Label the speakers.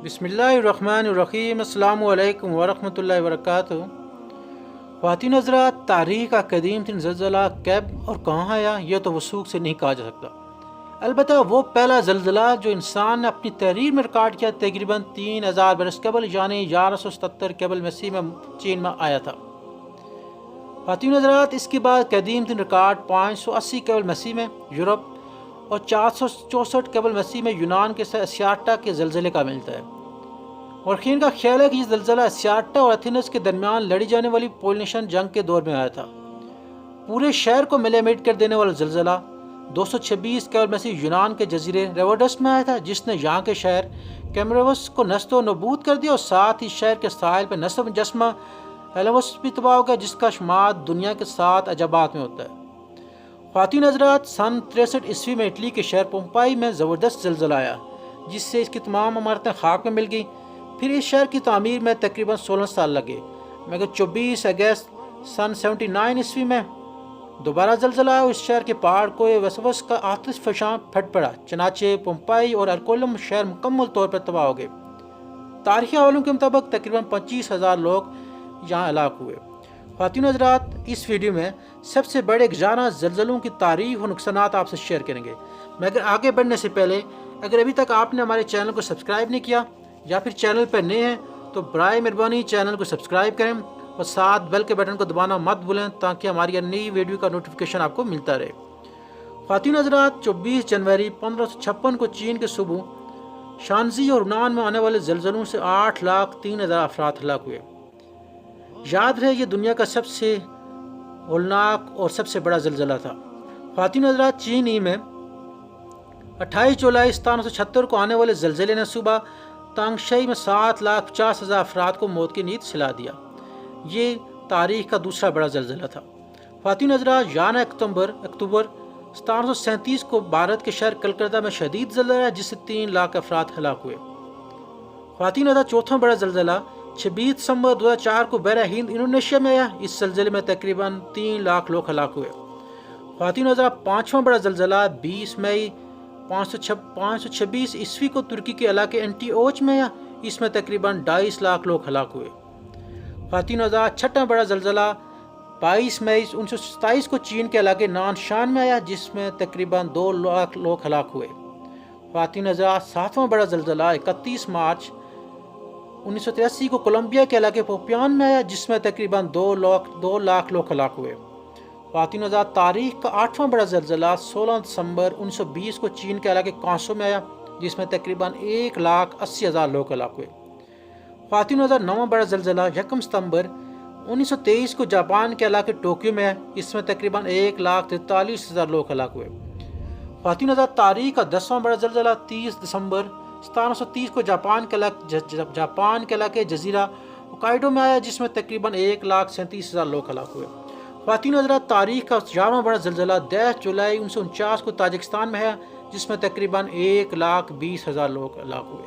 Speaker 1: بسم اللہ الرحمن الرحیم۔ السلام علیکم ورحمۃ اللہ وبرکاتہ۔ خواتین حضرات، تاریخ کا قدیم ترین زلزلہ کب اور کہاں آیا یہ تو وثوق سے نہیں کہا جا سکتا، البتہ وہ پہلا زلزلہ جو انسان نے اپنی تحریر میں ریکارڈ کیا تقریباً 3000 برس قبل یعنی 1177 قبل مسیح میں چین میں آیا تھا۔ خواتین حضرات، اس کے بعد قدیم ترین ریکارڈ 580 قبل مسیح میں یورپ اور 464 قبل مسیح میں یونان کے اسیاٹا کے زلزلے کا ملتا ہے۔ مورخین کا خیال ہے کہ یہ زلزلہ اسیاٹا اور ایتھنز کے درمیان لڑی جانے والی پولینیشین جنگ کے دور میں آیا تھا۔ پورے شہر کو ملیمیٹ کر دینے والا زلزلہ 226 قبل مسیح یونان کے جزیرے ریوڈس میں آیا تھا، جس نے یہاں کے شہر کیمروس کو نست و نبود کر دیا اور ساتھ ہی شہر کے ساحل پر نصب مجسمہ ایلوس بھی تباہ ہو گیا، جس کا شمار دنیا کے 7 عجائبات میں ہوتا ہے۔ خواتین حضرات، سن 63 عیسوی میں اٹلی کے شہر پومپائی میں زبردست زلزلہ آیا، جس سے اس کی تمام عمارتیں خاک میں مل گئیں۔ پھر اس شہر کی تعمیر میں تقریباً 16 سال لگے، مگر 24 اگست سن 79 عیسوی میں دوبارہ زلزلہ آیا اور اس شہر کے پہاڑ کو ویسوس کا آتش فشاں پھٹ پڑا، چنانچہ پومپائی اور ارکولم شہر مکمل طور پر تباہ ہو گئے۔ تاریخی حوالوں کے مطابق تقریباً 25,000 لوگ یہاں ہلاک ہوئے۔ خواتین حضرات، اس ویڈیو میں سب سے بڑے گزارہ زلزلوں کی تاریخ اور نقصانات آپ سے شیئر کریں گے، مگر آگے بڑھنے سے پہلے اگر ابھی تک آپ نے ہمارے چینل کو سبسکرائب نہیں کیا یا پھر چینل پر نئے ہیں تو برائے مہربانی چینل کو سبسکرائب کریں اور ساتھ بیل کے بٹن کو دبانا مت بھولیں تاکہ ہماری نئی ویڈیو کا نوٹیفیکیشن آپ کو ملتا رہے۔ خواتین حضرات، 24 جنوری 1556 کو چین کے صوبوں شانزی اور یونان میں آنے والے زلزلوں سے 8,03,000 افراد ہلاک ہوئے۔ یاد رہے، یہ دنیا کا سب سے ہولناک اور سب سے بڑا زلزلہ تھا۔ خواتین حضرات، چین ہی میں 28 جولائی 1776 کو آنے والے زلزلے نے صوبہ تانگشئی میں 7,50,000 افراد کو موت کی نیند سلا دیا۔ یہ تاریخ کا دوسرا بڑا زلزلہ تھا۔ خواتین حضرات، 11 اکتوبر 1737 کو بھارت کے شہر کلکتہ میں شدید زلزلہ آیا، جس سے 3 لاکھ افراد ہلاک ہوئے۔ خواتین حضرات، چوتھا بڑا زلزلہ 26 دسمبر 2004 کو بحیرہ ہند انڈونیشیا میں آیا۔ اس زلزلے میں تقریباً 3 لاکھ لوگ ہلاک ہوئے۔ خواتین حضرات، پانچواں بڑا زلزلہ 20 مئی 526 عیسوی کو ترکی کے علاقے اینٹی اوچ میں آیا۔ اس میں تقریباً 2.5 لاکھ لوگ ہلاک ہوئے۔ خواتین حضرات، چھٹا بڑا زلزلہ 22 مئی 1927 کو چین کے علاقے نانشان میں آیا، جس میں تقریباً 2 لاکھ لوگ ہلاک ہوئے۔ خواتین حضرات، ساتواں بڑا زلزلہ 31 مارچ 1983 کو کولمبیا کے علاقے پوپیان میں آیا، جس میں تقریباً 2 لاکھ لوگ ہلاک ہوئے۔ خواتین حضرات، تاریخ کا 8واں بڑا زلزلہ 16 دسمبر 1920 کو چین کے علاقے کانسو میں آیا، جس میں تقریباً 1,80,000 لوگ ہلاک ہوئے۔ خواتین حضرات، 9واں بڑا زلزلہ 1 ستمبر 1923 کو جاپان کے علاقے ٹوکیو میں آیا، اس میں تقریباً 1,43,000 لوگ ہلاک ہوئے۔ خواتین حضرات، تاریخ کا 10واں بڑا زلزلہ 30 دسمبر 1730 کو جاپان کے علاقے جزیرہ ہوکائیڈو میں آیا، جس میں تقریباً 1,37,000 لوگ ہلاک ہوئے۔ خواتین حضرات، تاریخ کا 11واں بڑا زلزلہ 10 جولائی 1949 کو تاجکستان میں آیا، جس میں تقریباً 1,20,000 لوگ ہلاک ہوئے۔